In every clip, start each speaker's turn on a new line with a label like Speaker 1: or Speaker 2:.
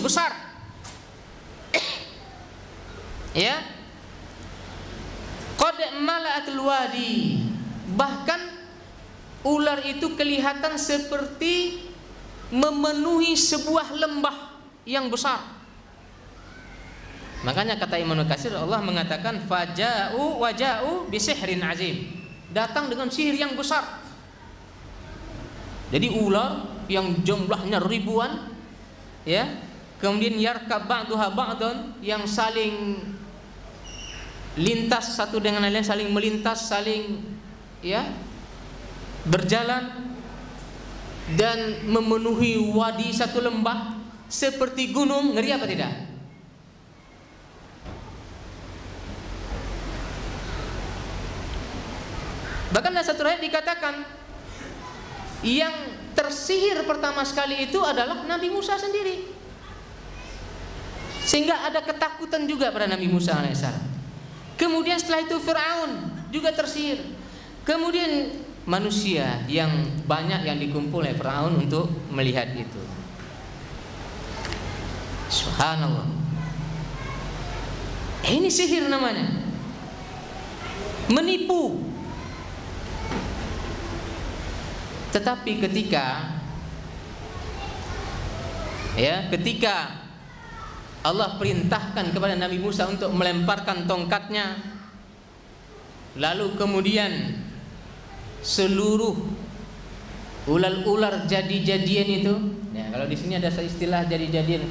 Speaker 1: besar. Ya, qad mala'atul wadi, bahkan ular itu kelihatan seperti memenuhi sebuah lembah yang besar. Makanya kata Ibnu Katsir, Allah mengatakan faja'u waja'u bisihrin azim, datang dengan sihir yang besar. Jadi ular yang jumlahnya ribuan, ya, kemudian yarkab ba'duha ba'dun, yang saling lintas satu dengan lain, saling melintas, saling, ya, berjalan dan memenuhi wadi satu lembah seperti gunung. Ngeri apa tidak? Bahkan dalam satu ayat dikatakan yang tersihir pertama sekali itu adalah Nabi Musa sendiri, sehingga ada ketakutan juga pada Nabi Musa alaihissalam. Kemudian setelah itu Fir'aun juga tersihir. Kemudian manusia yang banyak yang dikumpul oleh Fir'aun untuk melihat itu. Subhanallah. Ini sihir namanya, menipu. Tetapi ketika Allah perintahkan kepada Nabi Musa untuk melemparkan tongkatnya, lalu kemudian seluruh ular-ular jadi-jadian itu, ya, kalau di sini ada istilah jadi-jadian,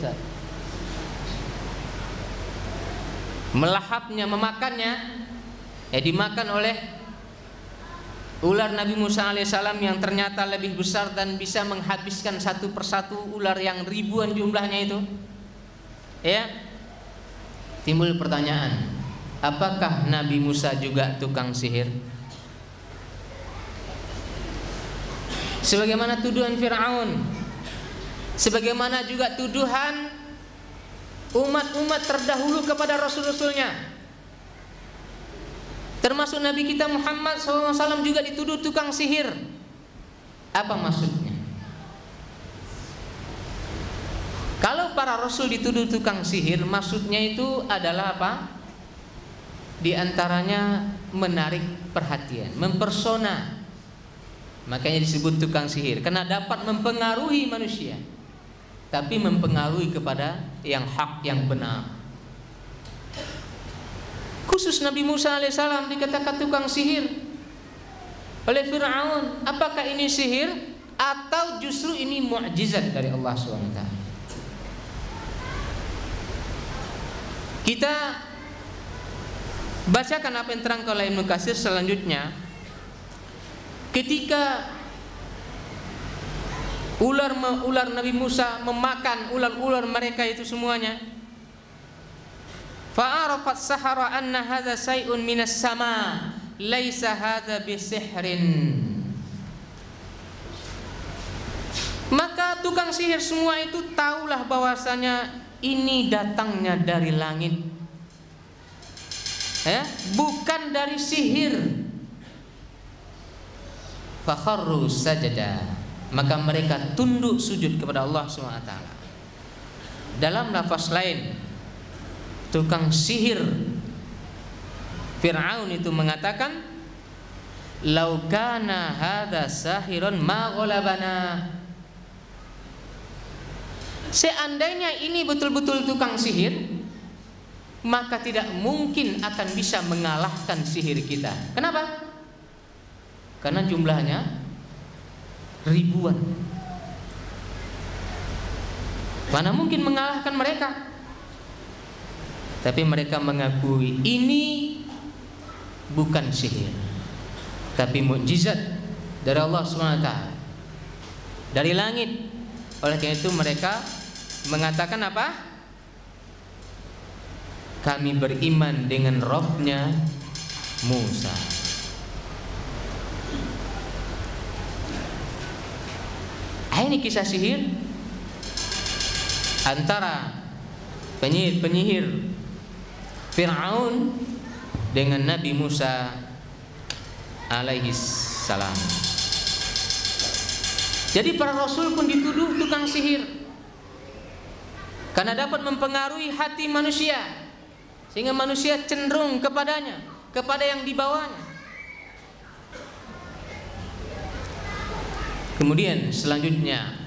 Speaker 1: melahapnya, memakannya, ya, dimakan oleh ular Nabi Musa alaihissalam yang ternyata lebih besar dan bisa menghabiskan satu persatu ular yang ribuan jumlahnya itu. Ya, timbul pertanyaan, apakah Nabi Musa juga tukang sihir? Sebagaimana tuduhan Fir'aun, sebagaimana juga tuduhan umat-umat terdahulu kepada rasul-rasulnya, termasuk Nabi kita Muhammad SAW juga dituduh tukang sihir. Apa maksudnya? Kalau para rasul dituduh tukang sihir, maksudnya itu adalah apa? Di antaranya menarik perhatian, mempersona. Makanya disebut tukang sihir, karena dapat mempengaruhi manusia, tapi mempengaruhi kepada yang hak, yang benar. Khusus Nabi Musa alaihissalam dikatakan tukang sihir oleh Fir'aun. Apakah ini sihir atau justru ini mukjizat dari Allah SWT? Kita bacakan apa yang terangkan oleh Ibnu Katsir selanjutnya. Ketika ular Nabi Musa memakan ular-ular mereka itu semuanya, fa'arafat sahara anna hadza syai'un minas sama laisa hadza bisihrin. Maka tukang sihir semua itu tahulah bahwasanya ini datangnya dari langit, ya, bukan dari sihir. Fakharru sajada, maka mereka tunduk sujud kepada Allah SWT. Dalam lafaz lain, tukang sihir Fir'aun itu mengatakan, "Lau kana hadza sahirun ma ghalabana." Seandainya ini betul-betul tukang sihir, maka tidak mungkin akan bisa mengalahkan sihir kita. Kenapa? Karena jumlahnya ribuan. Mana mungkin mengalahkan mereka? Tapi mereka mengakui ini bukan sihir, tapi mukjizat dari Allah SWT, dari langit. Oleh karena itu mereka mengatakan apa? Kami beriman dengan Rabbnya Musa. Ini kisah sihir antara penyihir Fir'aun dengan Nabi Musa alaihi salam. Jadi para rasul pun dituduh tukang sihir. karena dapat mempengaruhi hati manusia sehingga manusia cenderung kepadanya, kepada yang dibawanya. Kemudian selanjutnya,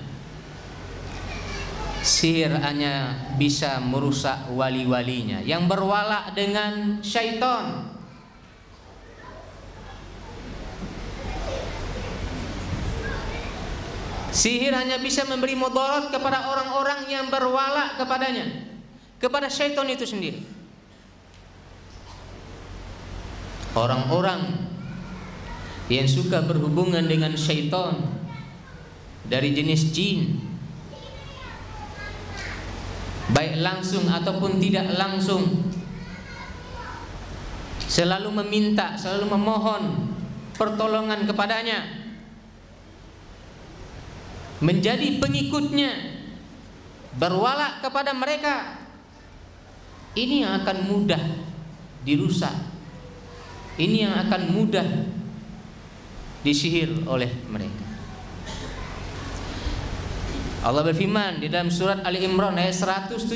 Speaker 1: sihir hanya bisa merusak wali-walinya yang berwala dengan syaitan. Sihir hanya bisa memberi mudarat kepada orang-orang yang berwala kepadanya, kepada syaitan itu sendiri. Orang-orang yang suka berhubungan dengan syaitan dari jenis jin, baik langsung ataupun tidak langsung, selalu meminta, selalu memohon pertolongan kepadanya, menjadi pengikutnya, berwala kepada mereka, ini yang akan mudah dirusak, ini yang akan mudah disihir oleh mereka. Allah berfirman di dalam surat Ali Imran ayat 175,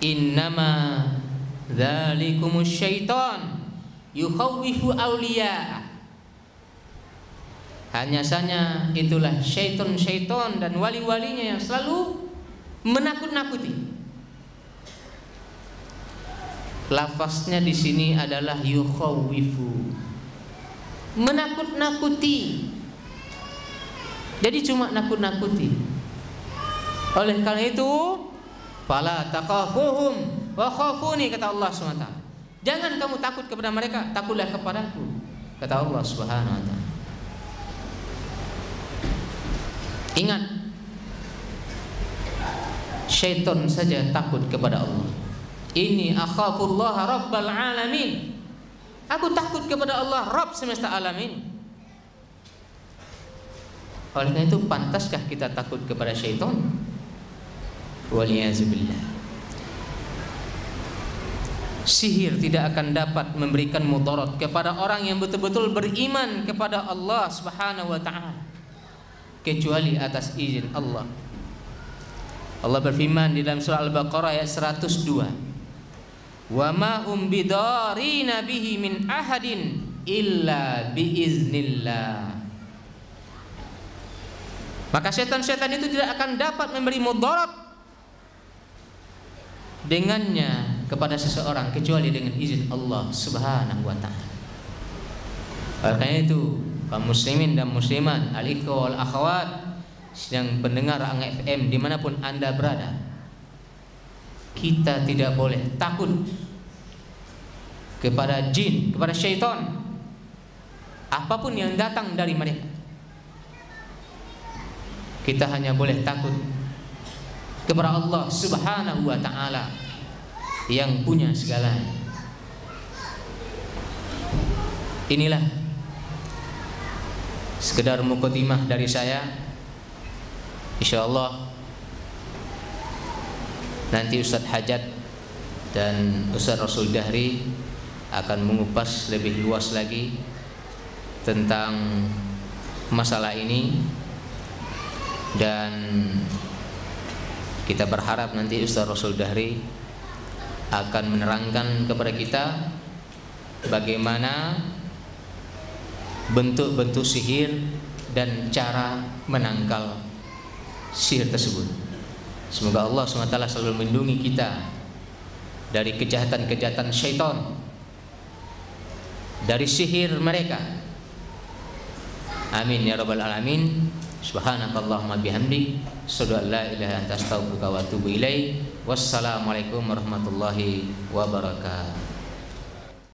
Speaker 1: innama dzalikumus syaitan yukhawwifu awliya. Hanya saja itulah syaitan dan wali-walinya yang selalu menakut-nakuti. Lafaznya di sini adalah yukhawwifu, menakut-nakuti. Jadi cuma nakut-nakuti. Oleh karena itu, fala taqafuhum wa khafuni, kata Allah SWT. Jangan kamu takut kepada mereka, takutlah kepadaku, kata Allah Subhanahu wa taala. Ingat, syaitan saja takut kepada Allah. Ini akhafullaha rabbal alamin. Aku takut kepada Allah, Rabb semesta alamin. Oleh karena itu, pantaskah kita takut kepada syaitan? Waliyazubillah. Sihir tidak akan dapat memberikan mudarat kepada orang yang betul-betul beriman kepada Allah Subhanahu wa taala, kecuali atas izin Allah. Allah berfirman di dalam surah Al-Baqarah ayat 102, wa ma hum bidarina bihi min ahadin illa biiznillah. Maka setan-setan itu tidak akan dapat memberi mudarat dengannya kepada seseorang kecuali dengan izin Allah Subhanahu wa taala. Oleh karena itu, kaum muslimin dan muslimat, al-ikhwah wal akhwat yang pendengar Anga FM dimanapun Anda berada, kita tidak boleh takut kepada jin, kepada syaitan, apapun yang datang dari mereka. Kita hanya boleh takut kepada Allah Subhanahu wa taala yang punya segalanya. Inilah sekedar mukadimah dari saya. Insyaallah nanti Ustadz Hajat dan Ustadz Rasul Dahri akan mengupas lebih luas lagi tentang masalah ini, dan kita berharap nanti Ustadz Rasul Dahri akan menerangkan kepada kita bagaimana bentuk-bentuk sihir dan cara menangkal sihir tersebut. Semoga Allah SWT selalu melindungi kita dari kejahatan-kejahatan syaitan, dari sihir mereka. Amin ya rabbal alamin. Subhanakallahumma bihamdik, asyhadu an la ilaha illa anta, astaghfiruka wa atubu ilaik. Wassalamualaikum warahmatullahi wabarakatuh.